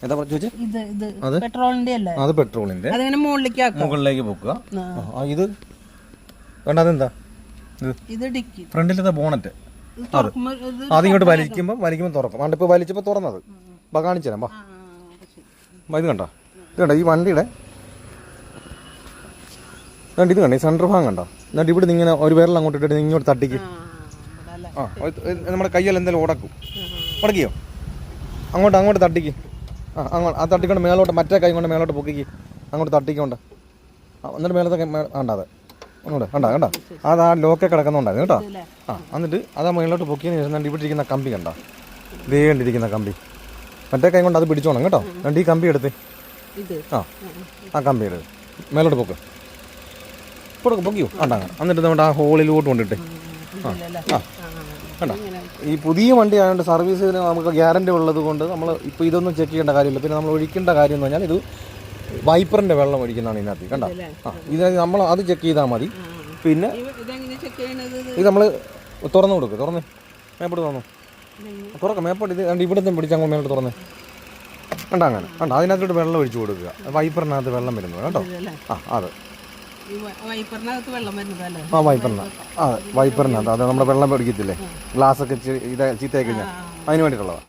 എന്താ ചോദിച്ചേ? ഇത് പെട്രോളിന്റെ അല്ലേ? അത് പെട്രോളിന്റെ. അതിങ്ങനെ മുകളിലേക്ക് പൊക്കുക. ഇത് വേണ്ട, അതെന്താ ഇത് ഡിക്കി, ഫ്രണ്ടിലത്തെ ബോണറ്റ്. അതിങ്ങോട്ട് വലിക്കുമ്പോൾ തുറക്കും. അതുകൊണ്ട് ഇപ്പോൾ വലിച്ചപ്പോൾ തുറന്നത് കാണിച്ചു തരാം. ഇത് കണ്ടോ, ഇത് കണ്ടോ, ഈ വണ്ടിയുടെ ഇത് കണ്ടോ, ഈ സെൻറ്റർ ഭാഗം കണ്ടോ. എന്നിട്ട് ഇവിടെ നിന്ന് ഇങ്ങനെ ഒരു വിരൽ അങ്ങോട്ട് ഇട്ടിട്ട് ഇങ്ങോട്ട് തട്ടിക്ക്. നമ്മുടെ കയ്യിൽ എന്തെങ്കിലും ഉടക്കിയോ, അങ്ങോട്ട് തട്ടിക്ക്. അങ്ങോട്ട് ആ തട്ടിക്കൊണ്ട് മേലോട്ട്, മറ്റേ കൈ കൊണ്ട് മേലോട്ട് പൊക്കിക്ക്, അങ്ങോട്ട് തട്ടിക്കൊണ്ട്. എന്നിട്ട് മേലത്തെ കണ്ടാതെ ഒന്നുകൂടെ കണ്ട അത് ആ ലോക്കെ കിടക്കുന്നുണ്ടായിരുന്നു കേട്ടോ. എന്നിട്ട് അത് മേലോട്ട് പൊക്കിയതിന് ശേഷം ഇവിടെ ഇരിക്കുന്ന കമ്പി കണ്ടോ, ഇതേ കണ്ടിരിക്കുന്ന കമ്പി, മറ്റേ കൈ കൊണ്ട് അത് പിടിച്ചോണം കേട്ടോ. രണ്ട് ഈ കമ്പി എടുത്ത് ആ കമ്പി എടുത്ത് മേലോട്ട് പൊക്കിയോ കണ്ടാ. എന്നിട്ട് നമ്മുടെ ആ ഹോളിലോട്ട് കൊണ്ടിട്ട് കണ്ട. ഈ പുതിയ വണ്ടി ആയതുകൊണ്ട് സർവീസിന് നമുക്ക് ഗ്യാരണ്ടി ഉള്ളത് കൊണ്ട് നമ്മൾ ഇപ്പോൾ ഇതൊന്നും ചെക്ക് ചെയ്യേണ്ട കാര്യമില്ല. പിന്നെ നമ്മൾ ഒഴിക്കേണ്ട കാര്യം എന്ന് പറഞ്ഞാൽ ഇത് വൈപ്പറിൻ്റെ വെള്ളം ഒഴിക്കുന്നതാണ് ഇതിനകത്ത് കണ്ട. ഇത് നമ്മൾ അത് ചെക്ക് ചെയ്താൽ മതി. പിന്നെ ഇത് നമ്മൾ തുറന്നു കൊടുക്കുക, മേപ്പോട്ട് തുറക്കാം. മേപ്പോട്ട് ഇത് ഇവിടുത്തെ പിടിച്ച് അങ്ങോട്ട് മേലോട്ട് തുറന്ന് കണ്ട. അങ്ങനെ കണ്ട, അതിനകത്തോട്ട് വെള്ളം ഒഴിച്ചു കൊടുക്കുക. വൈപ്പറിനകത്ത് വെള്ളം വരുന്നത് കേട്ടോ. അത് വൈപ്പറിനകത്ത് അത് നമ്മുടെ വെള്ളം പിടിക്കത്തില്ലേ, ഗ്ലാസ്സൊക്കെ ചീത്തയായി കഴിഞ്ഞാൽ അതിന് വേണ്ടിയിട്ടുള്ളതാണ്.